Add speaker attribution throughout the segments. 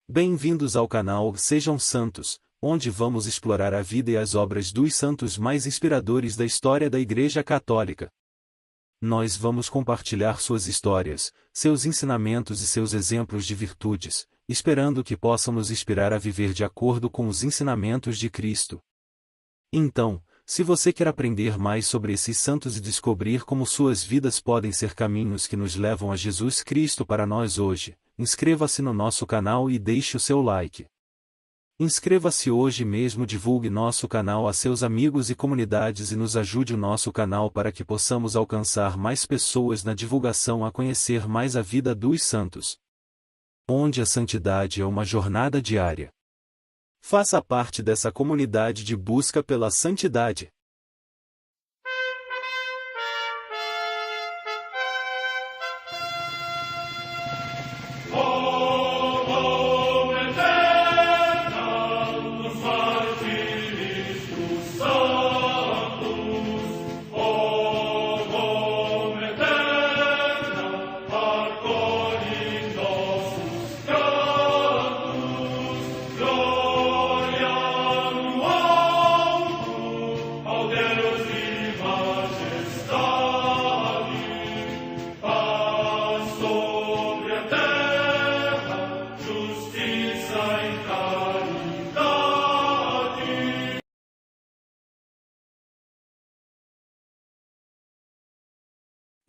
Speaker 1: Bem-vindos ao canal Sejam Santos, onde vamos explorar a vida e as obras dos santos mais inspiradores da história da Igreja Católica. Nós vamos compartilhar suas histórias, seus ensinamentos e seus exemplos de virtudes, esperando que possam nos inspirar a viver de acordo com os ensinamentos de Cristo. Então, se você quer aprender mais sobre esses santos e descobrir como suas vidas podem ser caminhos que nos levam a Jesus Cristo para nós hoje, inscreva-se no nosso canal e deixe o seu like. Inscreva-se hoje mesmo, divulgue nosso canal a seus amigos e comunidades e nos ajude o nosso canal para que possamos alcançar mais pessoas na divulgação a conhecer mais a vida dos santos. Onde a santidade é uma jornada diária. Faça parte dessa comunidade de busca pela santidade.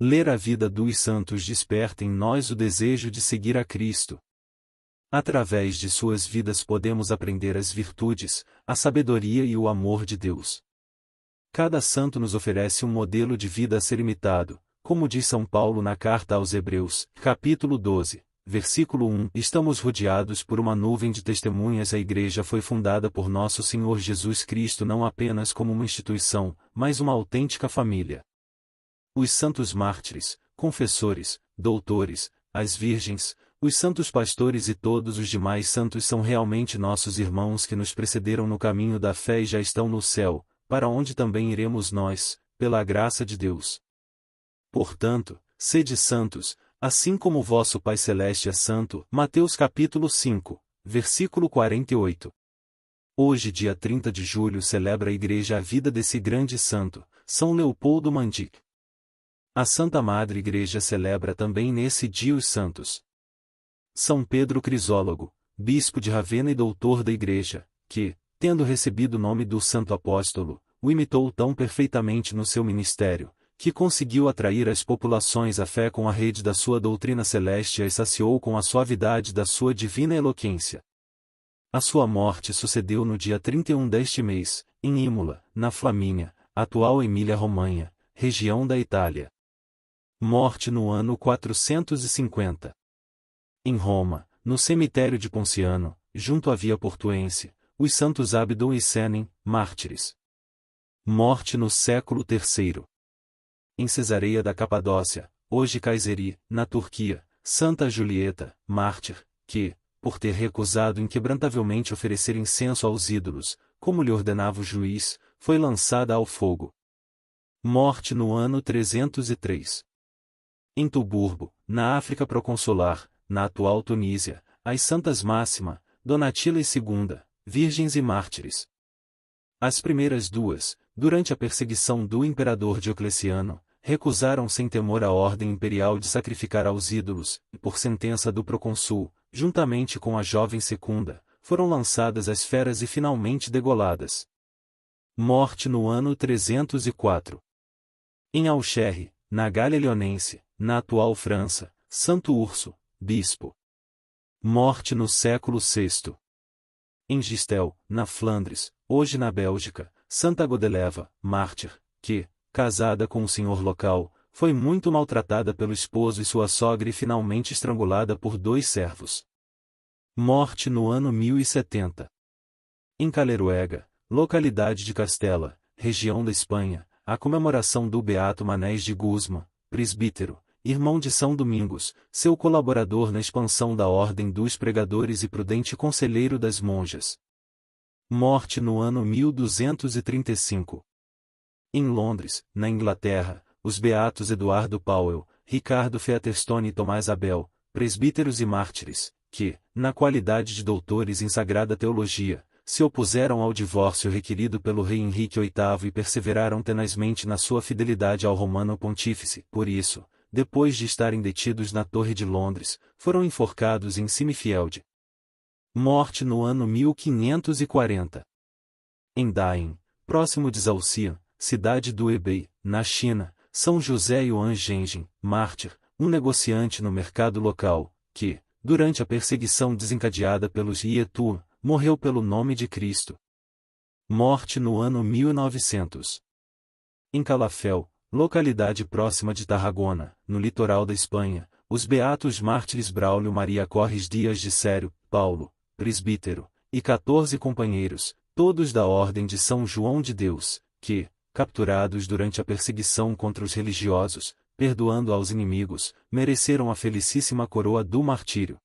Speaker 1: Ler a vida dos santos desperta em nós o desejo de seguir a Cristo. Através de suas vidas podemos aprender as virtudes, a sabedoria e o amor de Deus. Cada santo nos oferece um modelo de vida a ser imitado, como diz São Paulo na carta aos Hebreus, capítulo 12, versículo 1. Estamos rodeados por uma nuvem de testemunhas. A Igreja foi fundada por nosso Senhor Jesus Cristo não apenas como uma instituição, mas uma autêntica família. Os santos mártires, confessores, doutores, as virgens, os santos pastores e todos os demais santos são realmente nossos irmãos que nos precederam no caminho da fé e já estão no céu, para onde também iremos nós, pela graça de Deus. Portanto, sede santos, assim como vosso Pai Celeste é santo. Mateus capítulo 5, versículo 48. Hoje, dia 30 de julho, celebra a Igreja a vida desse grande santo, São Leopoldo Mandic. A Santa Madre Igreja celebra também nesse dia os santos São Pedro Crisólogo, bispo de Ravenna e doutor da Igreja, que, tendo recebido o nome do Santo Apóstolo, o imitou tão perfeitamente no seu ministério, que conseguiu atrair as populações à fé com a rede da sua doutrina celeste e as saciou com a suavidade da sua divina eloquência. A sua morte sucedeu no dia 31 deste mês, em Imola, na Flamínia, atual Emília-Romanha, região da Itália. Morte no ano 450. Em Roma, no cemitério de Ponciano, junto à Via Portuense, os santos Abdon e Senem, mártires. Morte no século III. Em Cesareia da Capadócia, hoje Kayseri, na Turquia, Santa Julieta, mártir, que, por ter recusado inquebrantavelmente oferecer incenso aos ídolos, como lhe ordenava o juiz, foi lançada ao fogo. Morte no ano 303. Em Tuburbo, na África proconsular, na atual Tunísia, as santas Máxima, Donatila e II, virgens e mártires. As primeiras duas, durante a perseguição do imperador Diocleciano, recusaram sem temor a ordem imperial de sacrificar aos ídolos, e por sentença do procônsul, juntamente com a jovem Secunda, foram lançadas às feras e finalmente degoladas. Morte no ano 304. Em Auxerre, na Gália Leonense, na atual França, Santo Urso, bispo. Morte no século VI. Em Gistel, na Flandres, hoje na Bélgica, Santa Godeleva, mártir, que, casada com um senhor local, foi muito maltratada pelo esposo e sua sogra e finalmente estrangulada por 2 servos. Morte no ano 1070. Em Caleruega, localidade de Castela, região da Espanha, a comemoração do Beato Manés de Guzmán, presbítero, irmão de São Domingos, seu colaborador na expansão da Ordem dos Pregadores e prudente conselheiro das monjas. Morte no ano 1235. Em Londres, na Inglaterra, os beatos Eduardo Powell, Ricardo Featherstone e Tomás Abel, presbíteros e mártires, que, na qualidade de doutores em sagrada teologia, se opuseram ao divórcio requerido pelo rei Henrique VIII e perseveraram tenazmente na sua fidelidade ao Romano Pontífice. Por isso, depois de estarem detidos na Torre de Londres, foram enforcados em Simifield. Morte no ano 1540. Em Dain, próximo de Zhaoxian, cidade do Hebei, na China, São José Yuan Zhenjin, mártir, um negociante no mercado local, que, durante a perseguição desencadeada pelos Yetu, morreu pelo nome de Cristo. Morte no ano 1900. Em Calafel, localidade próxima de Tarragona, no litoral da Espanha, os beatos mártires Braulio Maria Corres Dias de Sério, Paulo, presbítero, e 14 companheiros, todos da Ordem de São João de Deus, que, capturados durante a perseguição contra os religiosos, perdoando aos inimigos, mereceram a felicíssima coroa do martírio.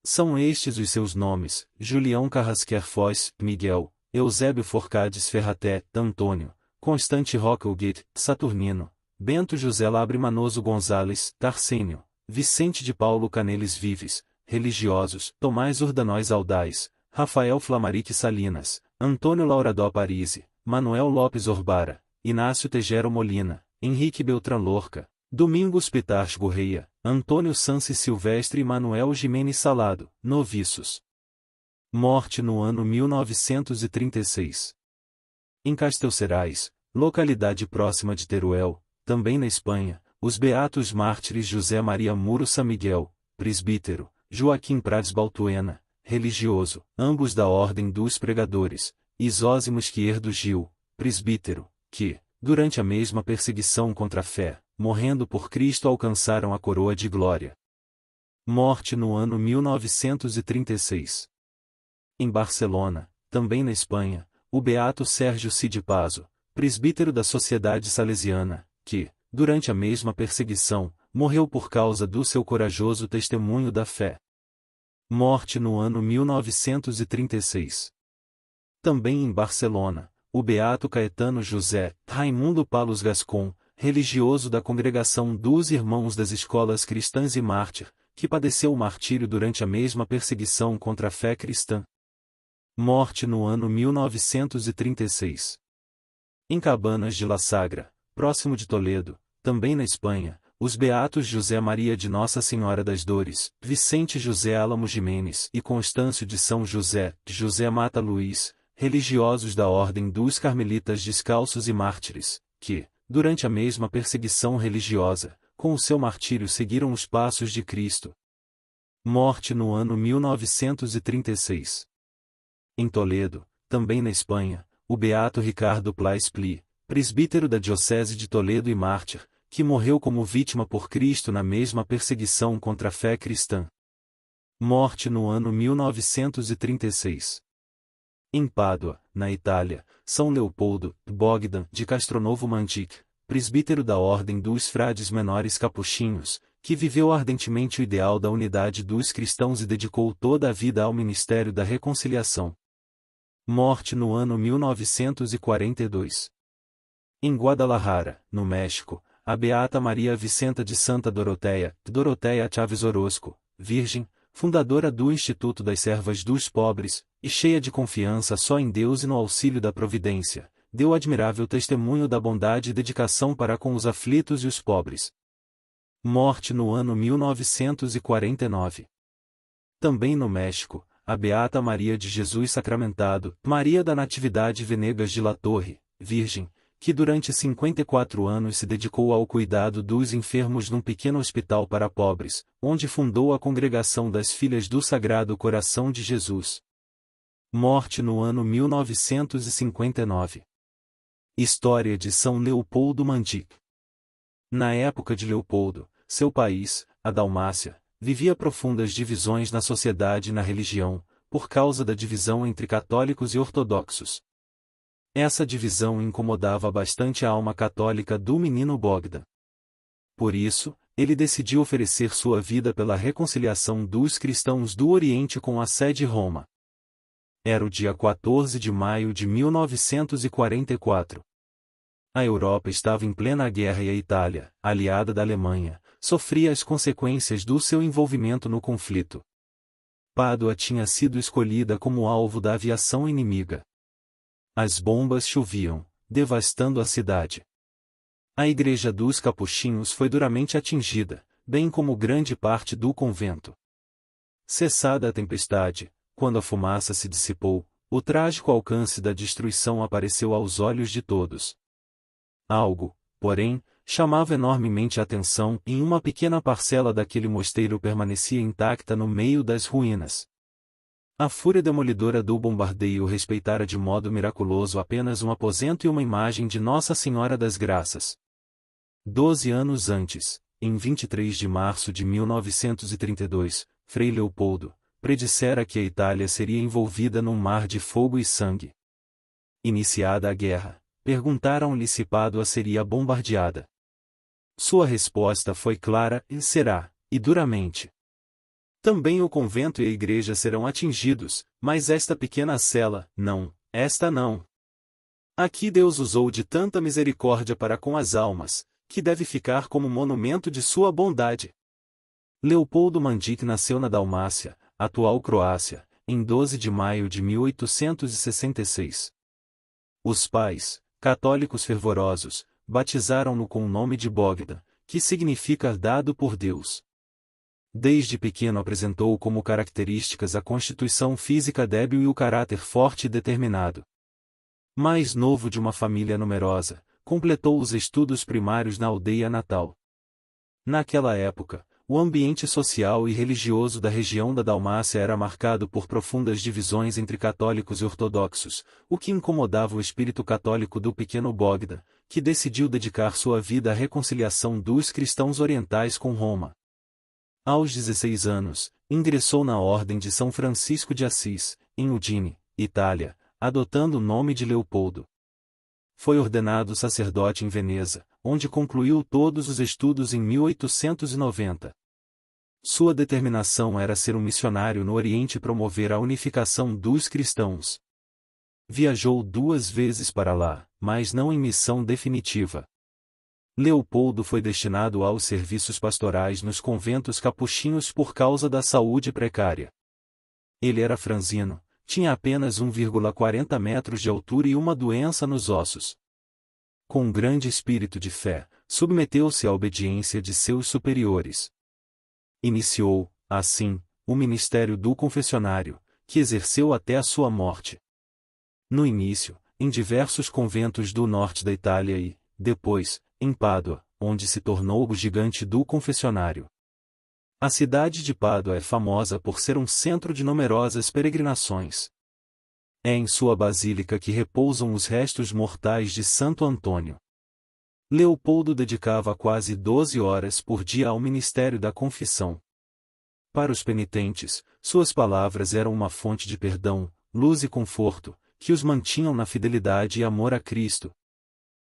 Speaker 1: São estes os seus nomes: Julião Carrasquer Foz, Miguel, Eusébio Forcades Ferraté, Antônio, Constante Roquelguet, Saturnino, Bento José Labre Manoso Gonzales, Tarsênio, Vicente de Paulo Canelis Vives, religiosos, Tomás Urdanóis Aldais, Rafael Flamarique Salinas, Antônio Lauradó Parisi, Manuel Lopes Orbara, Inácio Tegero Molina, Henrique Beltrán Lorca, Domingos Pitarch Gorreia, Antônio Sanci Silvestre e Manuel Ximenes Salado, noviços. Morte no ano 1936. Em Castelcerais, localidade próxima de Teruel, também na Espanha, os beatos mártires José Maria Muro San Miguel, presbítero, Joaquim Prades Baltuena, religioso, ambos da Ordem dos Pregadores, e Zósimo Esquierdo Gil, presbítero, que, durante a mesma perseguição contra a fé, morrendo por Cristo alcançaram a coroa de glória. Morte no ano 1936. Em Barcelona, também na Espanha, o beato Sérgio Cid Pazo, presbítero da Sociedade Salesiana, que, durante a mesma perseguição, morreu por causa do seu corajoso testemunho da fé. Morte no ano 1936. Também em Barcelona, o beato Caetano José Raimundo Palos Gascon, religioso da Congregação dos Irmãos das Escolas Cristãs e mártir, que padeceu o martírio durante a mesma perseguição contra a fé cristã. Morte no ano 1936. Em Cabanas de La Sagra, próximo de Toledo, também na Espanha, os beatos José Maria de Nossa Senhora das Dores, Vicente José Álamo Jiménez e Constâncio de São José, José Mata Luís, religiosos da Ordem dos Carmelitas Descalços e Mártires, que, durante a mesma perseguição religiosa, com o seu martírio seguiram os passos de Cristo. Morte no ano 1936. Em Toledo, também na Espanha, o beato Ricardo Plais Pli, presbítero da Diocese de Toledo e mártir, que morreu como vítima por Cristo na mesma perseguição contra a fé cristã. Morte no ano 1936. Em Pádua, na Itália, São Leopoldo Bogdan de Castronovo Mandic, presbítero da Ordem dos Frades Menores Capuchinhos, que viveu ardentemente o ideal da unidade dos cristãos e dedicou toda a vida ao ministério da reconciliação. Morte no ano 1942. Em Guadalajara, no México, a beata Maria Vicenta de Santa Doroteia Chaves Orozco, virgem, fundadora do Instituto das Servas dos Pobres, e cheia de confiança só em Deus e no auxílio da providência, deu admirável testemunho da bondade e dedicação para com os aflitos e os pobres. Morte no ano 1949. Também no México, a beata Maria de Jesus Sacramentado, Maria da Natividade Venegas de La Torre, virgem, que durante 54 anos se dedicou ao cuidado dos enfermos num pequeno hospital para pobres, onde fundou a Congregação das Filhas do Sagrado Coração de Jesus. Morte no ano 1959. História de São Leopoldo Mandic. Na época de Leopoldo, seu país, a Dalmácia, vivia profundas divisões na sociedade e na religião, por causa da divisão entre católicos e ortodoxos. Essa divisão incomodava bastante a alma católica do menino Bogdan. Por isso, ele decidiu oferecer sua vida pela reconciliação dos cristãos do Oriente com a sede Roma. Era o dia 14 de maio de 1944. A Europa estava em plena guerra e a Itália, aliada da Alemanha, sofria as consequências do seu envolvimento no conflito. Pádua tinha sido escolhida como alvo da aviação inimiga. As bombas choviam, devastando a cidade. A igreja dos Capuchinhos foi duramente atingida, bem como grande parte do convento. Cessada a tempestade, quando a fumaça se dissipou, o trágico alcance da destruição apareceu aos olhos de todos. Algo, porém, chamava enormemente a atenção, e uma pequena parcela daquele mosteiro permanecia intacta no meio das ruínas. A fúria demolidora do bombardeio respeitara de modo miraculoso apenas um aposento e uma imagem de Nossa Senhora das Graças. 12 anos antes, em 23 de março de 1932, Frei Leopoldo predissera que a Itália seria envolvida num mar de fogo e sangue. Iniciada a guerra, perguntaram-lhe se Pádua seria bombardeada. Sua resposta foi clara: e será, e duramente. Também o convento e a igreja serão atingidos, mas esta pequena cela, não, esta não. Aqui Deus usou de tanta misericórdia para com as almas, que deve ficar como monumento de sua bondade. Leopoldo Mandic nasceu na Dalmácia, atual Croácia, em 12 de maio de 1866. Os pais, católicos fervorosos, batizaram-no com o nome de Bogdan, que significa dado por Deus. Desde pequeno apresentou como características a constituição física débil e o caráter forte e determinado. Mais novo de uma família numerosa, completou os estudos primários na aldeia natal. Naquela época, o ambiente social e religioso da região da Dalmácia era marcado por profundas divisões entre católicos e ortodoxos, o que incomodava o espírito católico do pequeno Bogdan, que decidiu dedicar sua vida à reconciliação dos cristãos orientais com Roma. Aos 16 anos, ingressou na Ordem de São Francisco de Assis, em Udine, Itália, adotando o nome de Leopoldo. Foi ordenado sacerdote em Veneza, onde concluiu todos os estudos em 1890. Sua determinação era ser um missionário no Oriente e promover a unificação dos cristãos. Viajou 2 vezes para lá, mas não em missão definitiva. Leopoldo foi destinado aos serviços pastorais nos conventos capuchinhos por causa da saúde precária. Ele era franzino, tinha apenas 1,40 metros de altura e uma doença nos ossos. Com um grande espírito de fé, submeteu-se à obediência de seus superiores. Iniciou, assim, o ministério do confessionário, que exerceu até a sua morte. No início, em diversos conventos do norte da Itália e, depois, em Pádua, onde se tornou o gigante do confessionário. A cidade de Pádua é famosa por ser um centro de numerosas peregrinações. É em sua basílica que repousam os restos mortais de Santo Antônio. Leopoldo dedicava quase 12 horas por dia ao ministério da confissão. Para os penitentes, suas palavras eram uma fonte de perdão, luz e conforto, que os mantinham na fidelidade e amor a Cristo.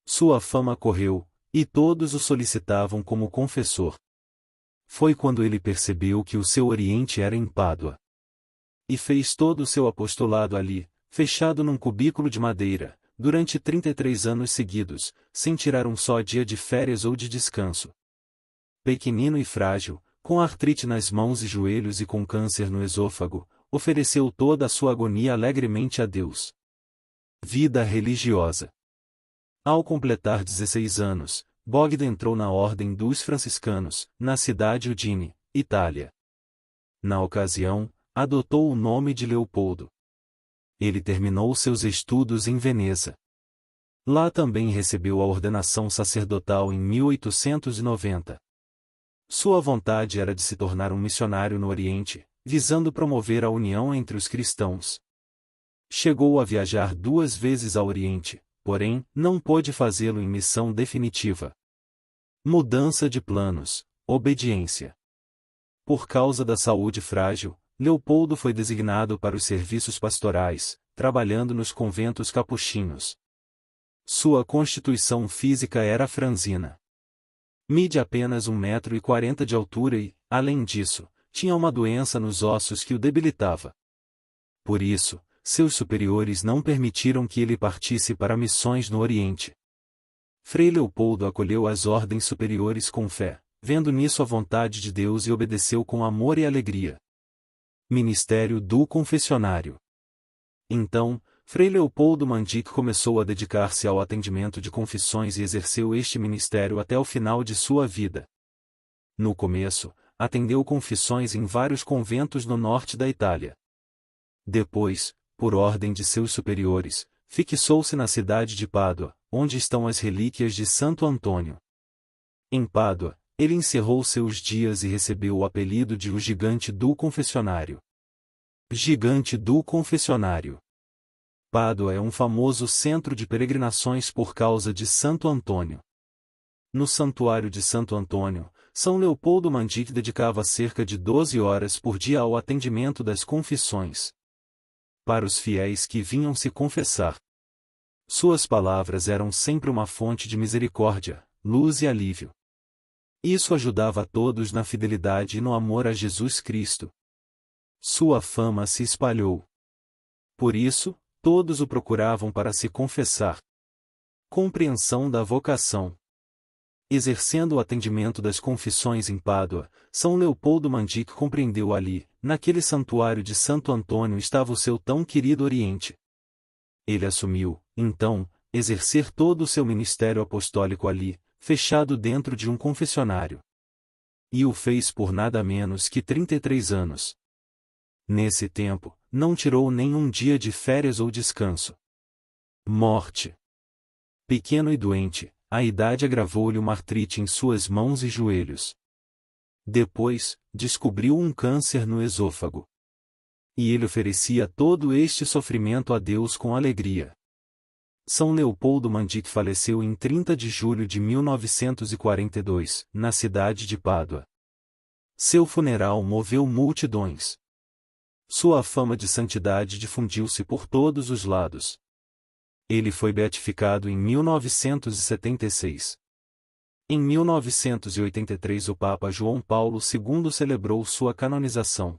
Speaker 1: Sua fama correu, e todos o solicitavam como confessor. Foi quando ele percebeu que o seu Oriente era em Pádua. E fez todo o seu apostolado ali, fechado num cubículo de madeira, durante 33 anos seguidos, sem tirar um só dia de férias ou de descanso. Pequenino e frágil, com artrite nas mãos e joelhos e com câncer no esôfago, ofereceu toda a sua agonia alegremente a Deus. Vida religiosa. Ao completar 16 anos, Bogdan entrou na Ordem dos Franciscanos, na cidade Udine, Itália. Na ocasião, adotou o nome de Leopoldo. Ele terminou seus estudos em Veneza. Lá também recebeu a ordenação sacerdotal em 1890. Sua vontade era de se tornar um missionário no Oriente, visando promover a união entre os cristãos. Chegou a viajar 2 vezes ao Oriente, porém, não pôde fazê-lo em missão definitiva. Mudança de planos, obediência. Por causa da saúde frágil, Leopoldo foi designado para os serviços pastorais, trabalhando nos conventos capuchinhos. Sua constituição física era franzina. Mide apenas 1,40 m de altura e, além disso, tinha uma doença nos ossos que o debilitava. Por isso, seus superiores não permitiram que ele partisse para missões no Oriente. Frei Leopoldo acolheu as ordens superiores com fé, vendo nisso a vontade de Deus e obedeceu com amor e alegria. Ministério do Confessionário. Então, Frei Leopoldo Mandic começou a dedicar-se ao atendimento de confissões e exerceu este ministério até o final de sua vida. No começo, atendeu confissões em vários conventos no norte da Itália. Depois, por ordem de seus superiores, fixou-se na cidade de Pádua, onde estão as relíquias de Santo Antônio. Em Pádua, ele encerrou seus dias e recebeu o apelido de o Gigante do Confessionário. Gigante do Confessionário. Pádua é um famoso centro de peregrinações por causa de Santo Antônio. No Santuário de Santo Antônio, São Leopoldo Mandic dedicava cerca de 12 horas por dia ao atendimento das confissões. Para os fiéis que vinham se confessar, suas palavras eram sempre uma fonte de misericórdia, luz e alívio. Isso ajudava a todos na fidelidade e no amor a Jesus Cristo. Sua fama se espalhou. Por isso, todos o procuravam para se confessar. Compreensão da vocação. Exercendo o atendimento das confissões em Pádua, São Leopoldo Mandic compreendeu ali, naquele santuário de Santo Antônio estava o seu tão querido Oriente. Ele assumiu, então, exercer todo o seu ministério apostólico ali, fechado dentro de um confessionário. E o fez por nada menos que 33 anos. Nesse tempo, não tirou nenhum dia de férias ou descanso. Morte. Pequeno e doente, a idade agravou-lhe uma artrite em suas mãos e joelhos. Depois, descobriu um câncer no esôfago. E ele oferecia todo este sofrimento a Deus com alegria. São Leopoldo Mandic faleceu em 30 de julho de 1942, na cidade de Pádua. Seu funeral moveu multidões. Sua fama de santidade difundiu-se por todos os lados. Ele foi beatificado em 1976. Em 1983 o Papa João Paulo II celebrou sua canonização.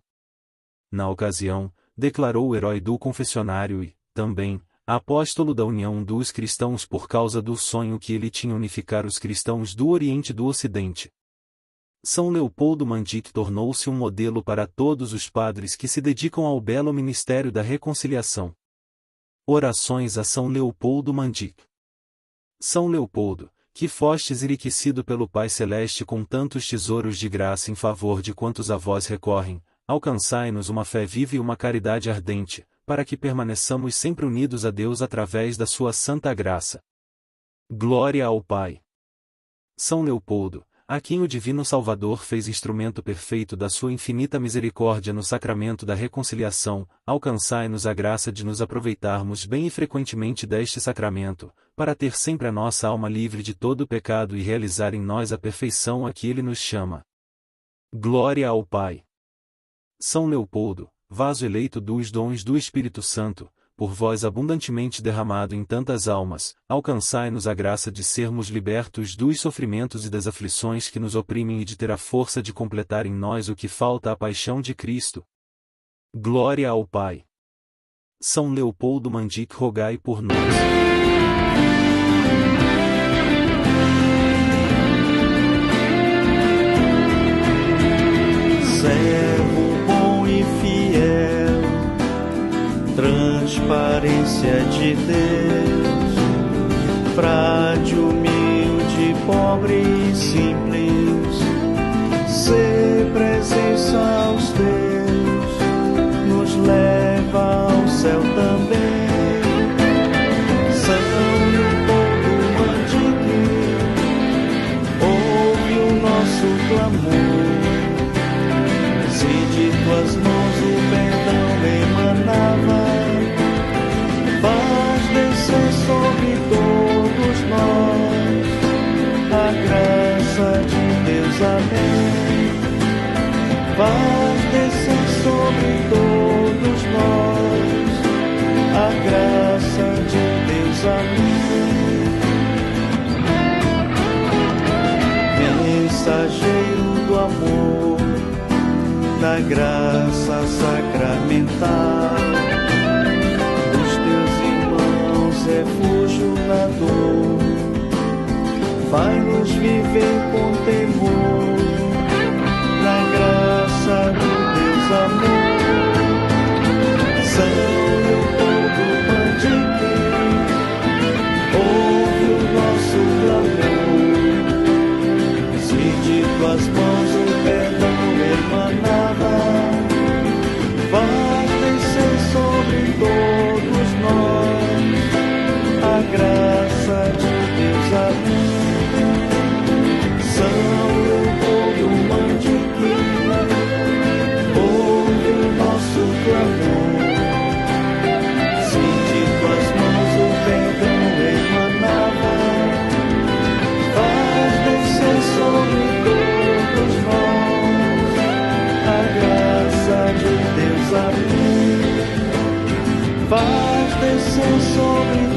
Speaker 1: Na ocasião, declarou o herói do confessionário e, também, apóstolo da união dos cristãos por causa do sonho que ele tinha unificar os cristãos do Oriente e do Ocidente. São Leopoldo Mandic tornou-se um modelo para todos os padres que se dedicam ao belo ministério da reconciliação. Orações a São Leopoldo Mandic. São Leopoldo, que fostes enriquecido pelo Pai Celeste com tantos tesouros de graça em favor de quantos a vós recorrem, alcançai-nos uma fé viva e uma caridade ardente, para que permaneçamos sempre unidos a Deus através da sua santa graça. Glória ao Pai. São Leopoldo, a quem o Divino Salvador fez instrumento perfeito da sua infinita misericórdia no sacramento da reconciliação, alcançai-nos a graça de nos aproveitarmos bem e frequentemente deste sacramento, para ter sempre a nossa alma livre de todo pecado e realizar em nós a perfeição a que ele nos chama. Glória ao Pai. São Leopoldo, vaso eleito dos dons do Espírito Santo, por vós abundantemente derramado em tantas almas, alcançai-nos a graça de sermos libertos dos sofrimentos e das aflições que nos oprimem e de ter a força de completar em nós o que falta à paixão de Cristo. Glória ao Pai. São Leopoldo Mandic, rogai por nós.
Speaker 2: Servo bom e fiel, transparência de Deus, frade humilde, pobre e simples, ser presença aos teus, nos leva ao céu também. São Leopoldo Mandic, ouve o nosso clamor, se de tuas mãos o perdão emanava, faz descer sobre todos nós a graça de Deus, amém. Faz descer sobre todos nós a graça de Deus, amém. Mensageiro do amor, da graça sacramental, dos teus irmãos refúgio na dor, faz-nos viver com temor, na graça do Deus amor. faz descer sobre